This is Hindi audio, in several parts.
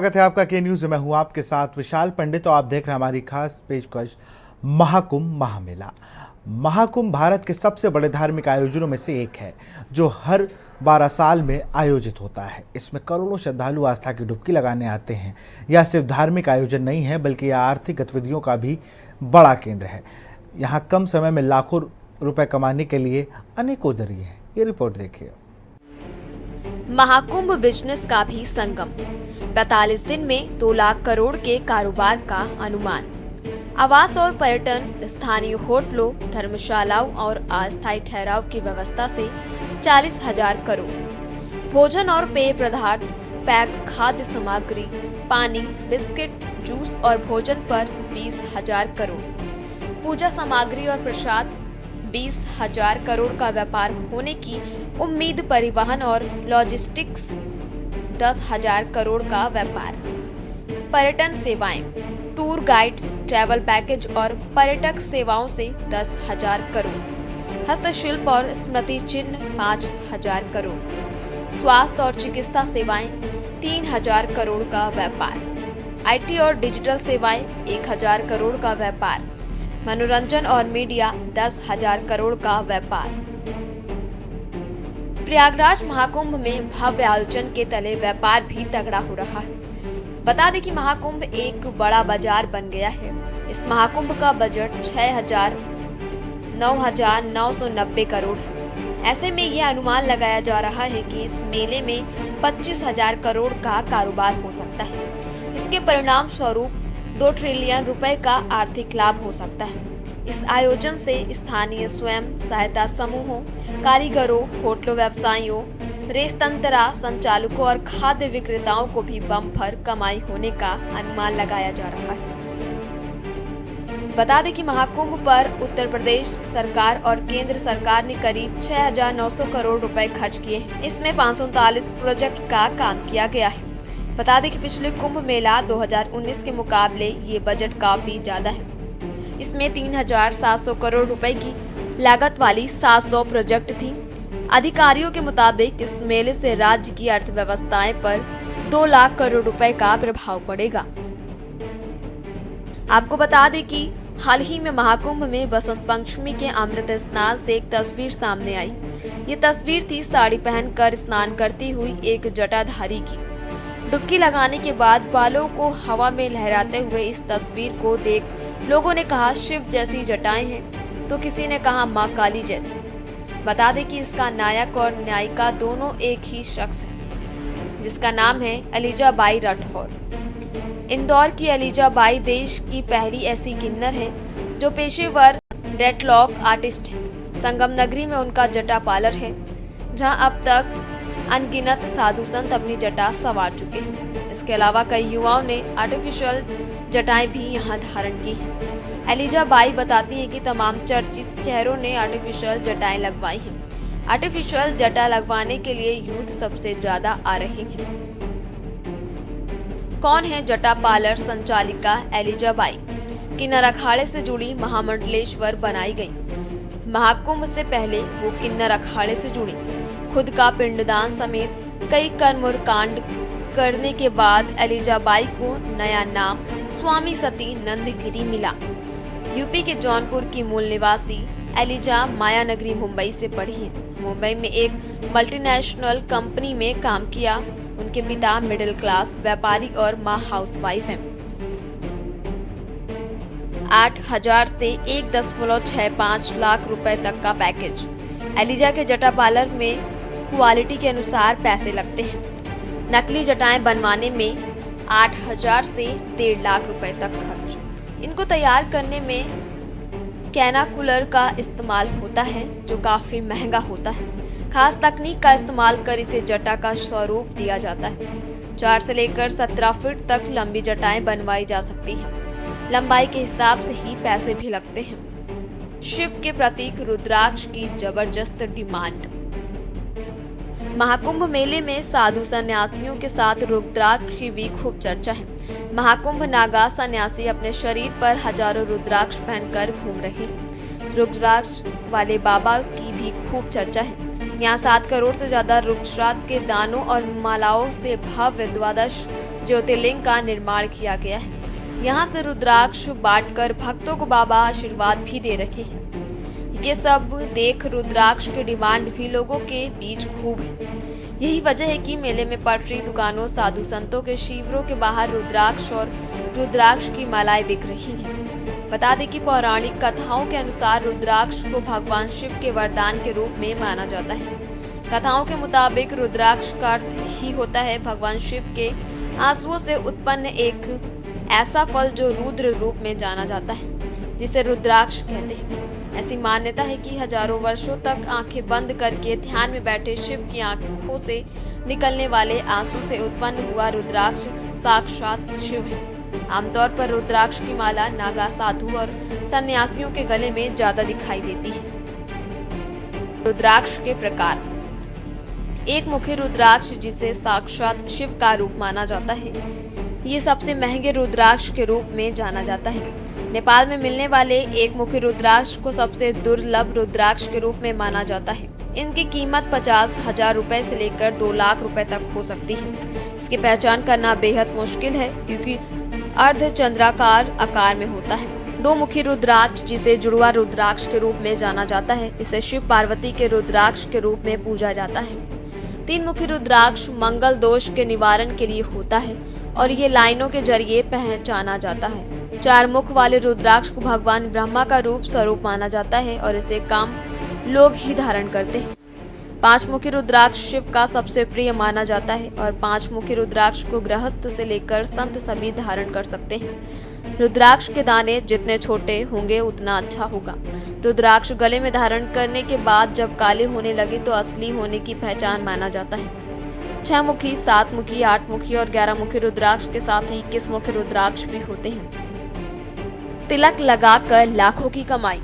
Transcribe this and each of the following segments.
स्वागत है आपका के न्यूज में। मैं हूं आपके साथ विशाल पंडित और आप देख रहे हैं हमारी खास पेशकश महाकुंभ महामेला। महाकुंभ भारत के सबसे बड़े धार्मिक आयोजनों में से एक है जो हर 12 साल में आयोजित होता है। इसमें करोड़ों श्रद्धालु आस्था की डुबकी लगाने आते हैं। यह सिर्फ धार्मिक आयोजन नहीं है बल्कि यह आर्थिक गतिविधियों का भी बड़ा केंद्र है। यहाँ कम समय में लाखों रुपए कमाने के लिए अनेकों जरिए हैं। ये रिपोर्ट देखिए। महाकुंभ बिजनेस का भी संगम। 45 दिन में 2 लाख करोड़ के कारोबार का अनुमान। आवास और पर्यटन, स्थानीय होटलों, धर्मशालाओं और अस्थायी ठहराव की व्यवस्था से 40,000 करोड़। भोजन और पेय पदार्थ, पैक खाद्य सामग्री, पानी, बिस्किट, जूस और भोजन पर 20,000 करोड़। पूजा सामग्री और प्रसाद 20,000 करोड़ का व्यापार होने की उम्मीद। परिवहन और लॉजिस्टिक्स 10,000 करोड़ का व्यापार। पर्यटन सेवाएं, टूर गाइड, ट्रैवल पैकेज और पर्यटक सेवाओं से 10,000 करोड़। हस्तशिल्प और स्मृति चिन्ह 5,000 करोड़। स्वास्थ्य और चिकित्सा सेवाएं 3,000 करोड़ का व्यापार। IT और डिजिटल सेवाएं 1,000 करोड़ का व्यापार। मनोरंजन और मीडिया 10,000 करोड़ का व्यापार। प्रयागराज महाकुंभ में भव्य आयोजन के तले व्यापार भी तगड़ा हो रहा है। बता दें कि महाकुंभ एक बड़ा बाजार बन गया है। इस महाकुंभ का बजट 9,990 करोड़ है। ऐसे में यह अनुमान लगाया जा रहा है कि इस मेले में 25,000 करोड़ का कारोबार हो सकता है। इसके परिणाम स्वरूप 2 ट्रिलियन रुपए का आर्थिक लाभ हो सकता है। इस आयोजन से स्थानीय स्वयं सहायता समूहों, कारीगरों, होटलों व्यवसायियों, रेस्तरां संचालकों और खाद्य विक्रेताओं को भी बम्पर कमाई होने का अनुमान लगाया जा रहा है। बता दें कि महाकुंभ पर उत्तर प्रदेश सरकार और केंद्र सरकार ने करीब 6,900 करोड़ रुपए खर्च किए हैं। इसमें 539 प्रोजेक्ट का काम किया गया है। बता दें कि पिछले कुंभ मेला 2019 के मुकाबले ये बजट काफी ज्यादा है। इसमें 3,700 करोड़ रुपए की लागत वाली 700 प्रोजेक्ट थी। अधिकारियों के मुताबिक इस मेले से राज्य की अर्थव्यवस्थाएं पर 2 लाख करोड़ रुपए का प्रभाव पड़ेगा। आपको बता दें कि हाल ही में महाकुंभ में बसंत पंचमी के अमृत स्नान से एक तस्वीर सामने आई। ये तस्वीर थी साड़ी पहनकर स्नान करती हुई एक जटाधारी की। डुबकी लगाने के बाद बालों को हवा में लहराते हुए इस तस्वीर को देख लोगों ने कहा शिव जैसी जटाएं हैं, तो किसी ने कहा मां काली जैसी। बता दें कि इसका नायक और न्यायिका दोनों एक ही शख्स है, जिसका नाम है एलिजाबाई राठौर। इंदौर की एलिजाबाई देश की पहली ऐसी किन्नर है जो पेशेवर डेडलॉक आर्टिस्ट है। संगम नगरी में उनका जटा पार्लर है, जहां अब तक अनगिनत साधु संत अपनी जटा संवार चुके हैं। इसके अलावा कई युवाओं ने आर्टिफिशियल जटाएं भी यहां धारण की हैं। एलिजाबाई बताती हैं कि तमाम चर्चित चेहरों ने आर्टिफिशियल जटाएं लगवाई हैं। आर्टिफिशियल जटा लगवाने के लिए यूथ सबसे ज्यादा आ रहे हैं। कौन है जटा पार्लर संचालिका एलिजाबाई? किन्नर अखाड़े से जुड़ी महामंडलेश्वर बनाई गई। महाकुंभ से पहले वो किन्नर अखाड़े से जुड़ी। खुद का पिंडदान समेत कई कर्मकांड करने के बाद एलिजाबाई को नया नाम स्वामी सती नंदगिरी मिला। यूपी के जौनपुर की मूल निवासी एलिजा मायानगरी मुंबई से पढ़ी है। मुंबई में एक मल्टीनेशनल कंपनी में काम किया। उनके पिता मिडिल क्लास व्यापारी और मां हाउसवाइफ हैं। 8,000 से 1.65 लाख रुपए तक का पैकेज। एलिजा के जटा पार्लर में क्वालिटी के अनुसार पैसे लगते हैं। नकली जटाएं बनवाने में 8,000 से 1.5 लाख रुपए तक खर्च। इनको तैयार करने में कैनाकुलर का इस्तेमाल होता है, जो काफी महंगा होता है। खास तकनीक का इस्तेमाल कर इसे जटा का स्वरूप दिया जाता है। 4 से लेकर 17 फीट तक लंबी जटाएं बनवाई जा सकती हैं। लंबाई के हिसाब से ही पैसे भी लगते हैं। शिव के प्रतीक रुद्राक्ष की जबरदस्त डिमांड। महाकुंभ मेले में साधु सन्यासियों के साथ रुद्राक्ष की भी खूब चर्चा है। महाकुंभ नागा सन्यासी अपने शरीर पर हजारों रुद्राक्ष पहनकर घूम रहे हैं। रुद्राक्ष वाले बाबा की भी खूब चर्चा है। यहाँ 7 करोड़ से ज्यादा रुद्राक्ष के दानों और मालाओं से भव्य द्वादश ज्योतिर्लिंग का निर्माण किया गया है। यहाँ से रुद्राक्ष बांटकर भक्तों को बाबा आशीर्वाद भी दे रहे हैं। ये सब देख रुद्राक्ष की डिमांड भी लोगों के बीच खूब है। यही वजह है कि मेले में पटरी दुकानों, साधु संतों के शिविरों के बाहर रुद्राक्ष और रुद्राक्ष की मालाएं बिक रही हैं। बता दें कि पौराणिक कथाओं के अनुसार रुद्राक्ष को भगवान शिव के वरदान के रूप में माना जाता है। कथाओं के मुताबिक रुद्राक्ष का अर्थ ही होता है भगवान शिव के आंसुओं से उत्पन्न एक ऐसा फल जो रुद्र रूप में जाना जाता है, जिसे रुद्राक्ष कहते हैं। ऐसी मान्यता है कि हजारों वर्षों तक आंखें बंद करके ध्यान में बैठे शिव की आंखों से निकलने वाले आंसू से उत्पन्न हुआ रुद्राक्ष साक्षात शिव है। आमतौर पर रुद्राक्ष की माला नागा, साधु और सन्यासियों के गले में ज्यादा दिखाई देती है। रुद्राक्ष के प्रकार। एक मुखी रुद्राक्ष, जिसे साक्षात शिव का रूप माना जाता है, ये सबसे महंगे रुद्राक्ष के रूप में जाना जाता है। नेपाल में मिलने वाले एक मुखी रुद्राक्ष को सबसे दुर्लभ रुद्राक्ष के रूप में माना जाता है। इनकी कीमत 50,000 रुपए से लेकर 2 लाख रुपए तक हो सकती है। इसकी पहचान करना बेहद मुश्किल है, क्योंकि अर्धचंद्राकार आकार में होता है। 2 मुखी रुद्राक्ष, जिसे जुड़वा रुद्राक्ष के रूप में जाना जाता है, इसे शिव पार्वती के रुद्राक्ष के रूप में पूजा जाता है। 3 मुखी रुद्राक्ष मंगल दोष के निवारण के लिए होता है और ये लाइनों के जरिए पहचाना जाता है। 4 मुख वाले रुद्राक्ष को भगवान ब्रह्मा का रूप स्वरूप माना जाता है और इसे काम लोग ही धारण करते हैं। 5 मुखी रुद्राक्ष शिव का सबसे प्रिय माना जाता है और 5 मुखी रुद्राक्ष को गृहस्थ से लेकर संत सभी धारण कर सकते हैं। रुद्राक्ष के दाने जितने छोटे होंगे उतना अच्छा होगा। रुद्राक्ष गले में धारण करने के बाद जब काले होने लगे तो असली होने की पहचान माना जाता है। 6 मुखी, 7 मुखी, 8 मुखी और 11 मुखी रुद्राक्ष के साथ ही 21 मुखी रुद्राक्ष भी होते हैं। तिलक लगाकर लाखों की कमाई।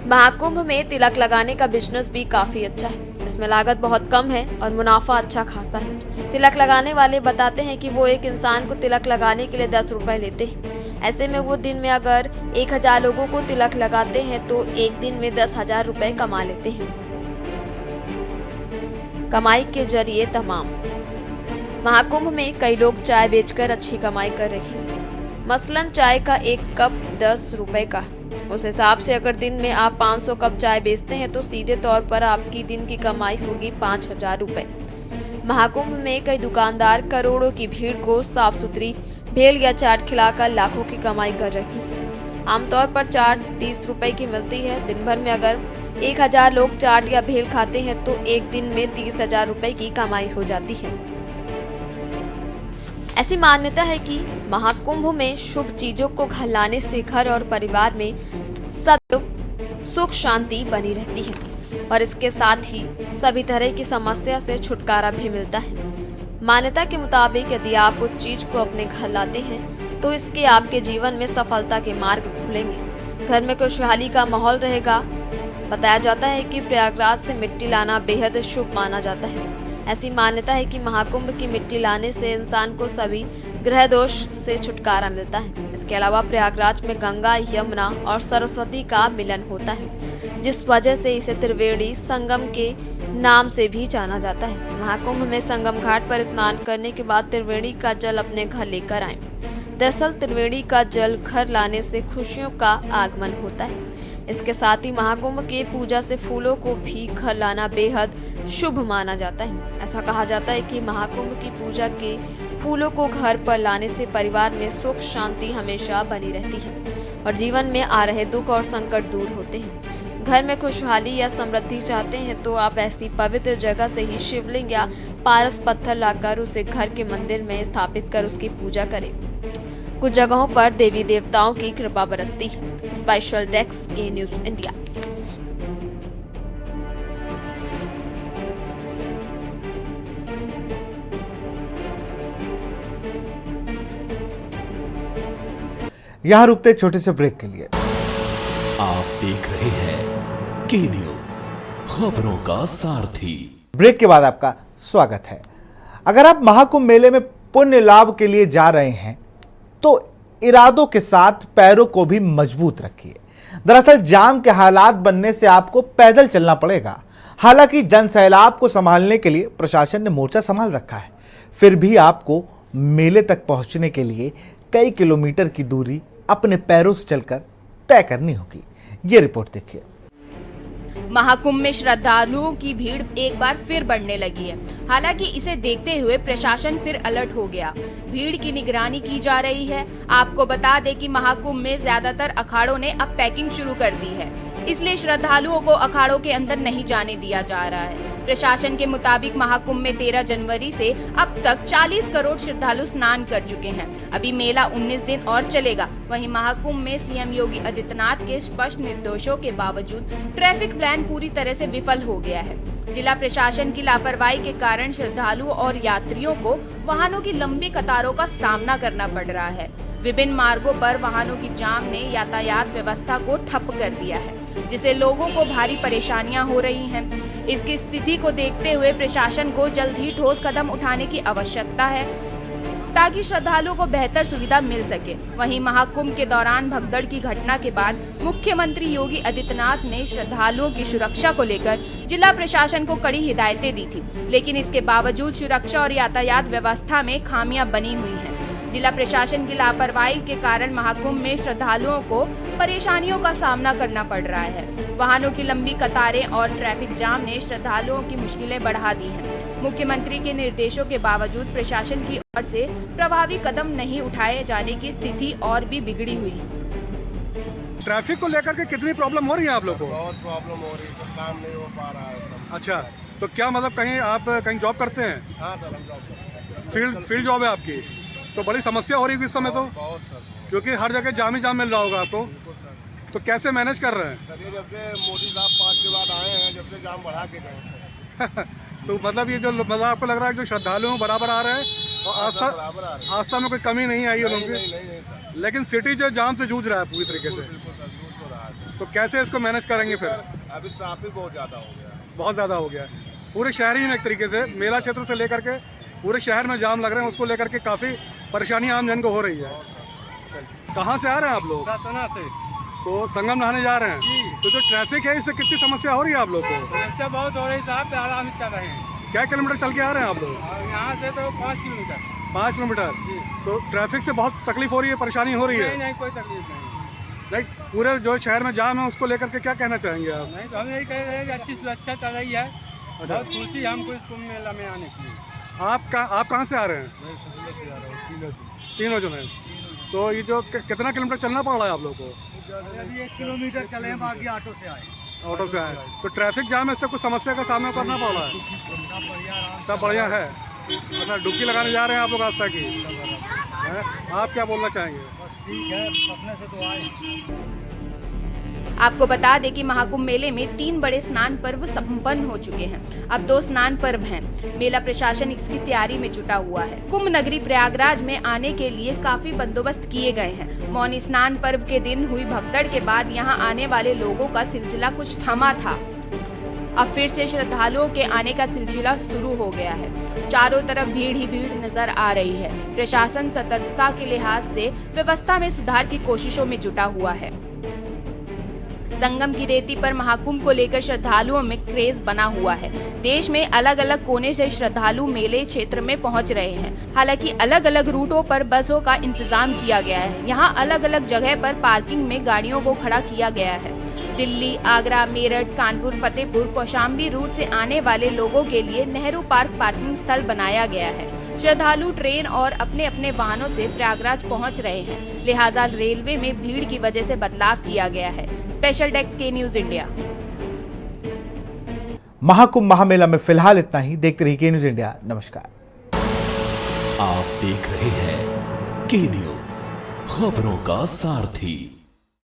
महाकुंभ में तिलक लगाने का बिजनेस भी काफी अच्छा है। इसमें लागत बहुत कम है और मुनाफा अच्छा खासा है। तिलक लगाने वाले बताते हैं कि वो एक इंसान को तिलक लगाने के लिए 10 रुपए लेते हैं। ऐसे में वो दिन में अगर 1000 लोगों को तिलक लगाते हैं तो एक दिन में 10,000 रुपए कमा लेते हैं। कमाई के जरिए तमाम। महाकुंभ में कई लोग चाय बेचकर अच्छी कमाई कर रहे हैं। मसलन चाय का एक कप 10 रुपए का। उस हिसाब से अगर दिन में आप 500 कप चाय बेचते हैं तो सीधे तौर पर आपकी दिन की कमाई होगी 5,000 रुपए। महाकुंभ में कई दुकानदार करोड़ों की भीड़ को साफ सुथरी भेल या चाट खिलाकर लाखों की कमाई कर रही हैं। आमतौर पर चाट 30 रुपए की मिलती है। दिन भर में अगर 1000 लोग चाट या भेल खाते हैं तो एक दिन में 30,000 रुपए की कमाई हो जाती है। ऐसी मान्यता है कि महाकुंभ में शुभ चीजों को घर लाने से घर और परिवार में सदैव सुख शांति बनी रहती है और इसके साथ ही सभी तरह की समस्या से छुटकारा भी मिलता है। मान्यता के मुताबिक यदि आप उस चीज को अपने घर लाते हैं तो इसके आपके जीवन में सफलता के मार्ग खुलेंगे। घर में खुशहाली का माहौल रहेगा। बताया जाता है कि प्रयागराज से मिट्टी लाना बेहद शुभ माना जाता है। ऐसी मान्यता है कि महाकुंभ की मिट्टी लाने से इंसान को सभी ग्रह दोष से छुटकारा मिलता है। इसके अलावा प्रयागराज में गंगा, यमुना और सरस्वती का मिलन होता है, जिस वजह से इसे त्रिवेणी संगम के नाम से भी जाना जाता है। महाकुंभ में संगम घाट पर स्नान करने के बाद त्रिवेणी का जल अपने घर लेकर आएं। दरअसल त्रिवेणी का जल घर लाने से खुशियों का आगमन होता है। इसके साथ ही महाकुंभ के पूजा से फूलों को भी घर लाना बेहद शुभ माना जाता है। ऐसा कहा जाता है कि महाकुंभ की पूजा के फूलों को घर पर लाने से परिवार में सुख शांति हमेशा बनी रहती है और जीवन में आ रहे दुख और संकट दूर होते हैं। घर में खुशहाली या समृद्धि चाहते हैं तो आप ऐसी पवित्र जगह से ही शिवलिंग या पारस पत्थर लाकर उसे घर के मंदिर में स्थापित कर उसकी पूजा करें। कुछ जगहों पर देवी देवताओं की कृपा बरसती है। स्पेशल डेस्क के न्यूज़ इंडिया। यहां रुकते एक छोटे से ब्रेक के लिए। आप देख रहे हैं के न्यूज़, खबरों का सारथी। ब्रेक के बाद आपका स्वागत है। अगर आप महाकुंभ मेले में पुण्य लाभ के लिए जा रहे हैं तो इरादों के साथ पैरों को भी मजबूत रखिए। दरअसल जाम के हालात बनने से आपको पैदल चलना पड़ेगा। हालांकि जन सैलाब को संभालने के लिए प्रशासन ने मोर्चा संभाल रखा है, फिर भी आपको मेले तक पहुंचने के लिए कई किलोमीटर की दूरी अपने पैरों से चलकर तय करनी होगी। ये रिपोर्ट देखिए। महाकुंभ में श्रद्धालुओं की भीड़ एक बार फिर बढ़ने लगी है। हालांकि इसे देखते हुए प्रशासन फिर अलर्ट हो गया। भीड़ की निगरानी की जा रही है। आपको बता दें कि महाकुंभ में ज्यादातर अखाड़ों ने अब पैकिंग शुरू कर दी है, इसलिए श्रद्धालुओं को अखाड़ों के अंदर नहीं जाने दिया जा रहा है। प्रशासन के मुताबिक महाकुंभ में 13 जनवरी से अब तक 40 करोड़ श्रद्धालु स्नान कर चुके हैं। अभी मेला 19 दिन और चलेगा। वहीं महाकुंभ में सीएम योगी आदित्यनाथ के स्पष्ट निर्देशों के बावजूद ट्रैफिक प्लान पूरी तरह से विफल हो गया है। जिला प्रशासन की लापरवाही के कारण श्रद्धालुओं और यात्रियों को वाहनों की लंबी कतारों का सामना करना पड़ रहा है। विभिन्न मार्गों पर वाहनों की जाम ने यातायात व्यवस्था को ठप कर दिया है, जिससे लोगों को भारी परेशानियां हो रही हैं। इसकी स्थिति को देखते हुए प्रशासन को जल्द ही ठोस कदम उठाने की आवश्यकता है, ताकि श्रद्धालुओं को बेहतर सुविधा मिल सके। वहीं महाकुंभ के दौरान भगदड़ की घटना के बाद मुख्यमंत्री योगी आदित्यनाथ ने श्रद्धालुओं की सुरक्षा को लेकर जिला प्रशासन को कड़ी हिदायतें दी थी, लेकिन इसके बावजूद सुरक्षा और यातायात व्यवस्था में खामियां बनी हुई हैं। जिला प्रशासन की लापरवाही के कारण महाकुंभ में श्रद्धालुओं को परेशानियों का सामना करना पड़ रहा है। वाहनों की लंबी कतारें और ट्रैफिक जाम ने श्रद्धालुओं की मुश्किलें बढ़ा दी हैं। मुख्यमंत्री के निर्देशों के बावजूद प्रशासन की ओर से प्रभावी कदम नहीं उठाए जाने की स्थिति और भी बिगड़ी हुई है। ट्रैफिक को लेकर के कितनी प्रॉब्लम हो रही है आप लोगों को? बहुत प्रॉब्लम हो रही है सर, काम नहीं हो पा रहा है। अच्छा, तो क्या मतलब कहीं आप कहीं जॉब करते हैं? हाँ सर, हम जॉब करते हैं। फील्ड जॉब है आपकी, तो बड़ी समस्या हो रही है इस समय तो, बहुत सर, क्योंकि हर जगह जाम ही जाम मिल रहा होगा आपको। तो कैसे मैनेज कर रहे हैं? सर ये जब से मोदी साहब 5 के बाद आए हैं, जब से जाम बढ़ा के गए। तो मतलब ये जो मतलब आपको लग रहा है जो श्रद्धालु बराबर आ रहे हैं और बराबर आ रहे हैं। आस्था में कोई कमी नहीं आई है लोगों की, नहीं सर, लेकिन सिटी जो जाम से जूझ रहा है पूरी तरीके से, बिल्कुल सर, जूझ तो रहा है। तो कैसे इसको मैनेज करेंगे फिर? सर अभी ट्रैफिक बहुत ज़्यादा हो गया है। बहुत ज़्यादा हो गया है पूरे शहर ही में। एक तरीके से मेला क्षेत्र से लेकर के पूरे शहर में जाम लग रहे हैं, उसको लेकर के काफ़ी परेशानी आम जन को हो रही है। कहाँ से आ रहे हैं आप लोग? सातना से। तो संगम नहाने जा रहे हैं, तो जो ट्रैफिक है इससे कितनी समस्या हो रही है आप लोग को? समस्या बहुत हो रही साहब, आराम कर रहे हैं। क्या किलोमीटर चल के आ रहे हैं आप लोग? और यहाँ से तो 5 किलोमीटर। 5 किलोमीटर। तो ट्रैफिक से बहुत तकलीफ हो रही है, परेशानी हो रही है? नहीं, कोई तकलीफ नहीं। लाइक पूरे जो शहर में जाम है उसको लेकर के क्या कहना चाहेंगे आप? नहीं, तो हम यही कह रहे हैं कि अच्छी सुरक्षा चल रही है। बहुत खुशी हमको इस कुंभ मेला में आने की। आप कहाँ से आ रहे हैं? तीनों जो हैं। तो ये जो कितना किलोमीटर चलना पड़ रहा है आप लोग को? अभी 1 किलोमीटर चले हैं, बाकी ऑटो से आए। ऑटो से आए। तो ट्रैफिक जाम में इससे कुछ समस्या का सामना करना पड़ रहा है? सब बढ़िया है। अच्छा, डुबकी लगाने जा रहे हैं आप लोग आस्था की हैं? आप क्या बोलना चाहेंगे? ठीक है, अपने से तो आए। आपको बता दें कि महाकुंभ मेले में 3 बड़े स्नान पर्व संपन्न हो चुके हैं। अब 2 स्नान पर्व हैं। मेला प्रशासन इसकी तैयारी में जुटा हुआ है। कुंभ नगरी प्रयागराज में आने के लिए काफी बंदोबस्त किए गए हैं। मौनी स्नान पर्व के दिन हुई भगदड़ के बाद यहां आने वाले लोगों का सिलसिला कुछ थमा था। अब फिर से श्रद्धालुओं के आने का सिलसिला शुरू हो गया है। चारों तरफ भीड़ ही भीड़ नजर आ रही है। प्रशासन सतर्कता के लिहाज से व्यवस्था में सुधार की कोशिशों में जुटा हुआ है। संगम की रेती पर महाकुंभ को लेकर श्रद्धालुओं में क्रेज बना हुआ है। देश में अलग अलग कोने से श्रद्धालु मेले क्षेत्र में पहुंच रहे हैं। हालांकि अलग अलग रूटों पर बसों का इंतजाम किया गया है। यहां अलग अलग जगह पर पार्किंग में गाड़ियों को खड़ा किया गया है। दिल्ली, आगरा, मेरठ, कानपुर, फतेहपुर, कौशाम्बी रूट से आने वाले लोगों के लिए नेहरू पार्क पार्किंग स्थल बनाया गया है। श्रद्धालु ट्रेन और अपने अपने वाहनों से प्रयागराज पहुंच रहे हैं, लिहाजा रेलवे में भीड़ की वजह से बदलाव किया गया है। स्पेशल डेस्क के न्यूज इंडिया। महाकुंभ महामेला में फिलहाल इतना ही। देखते रहिए के न्यूज इंडिया। नमस्कार। आप देख रहे हैं के न्यूज, खबरों का सारथी।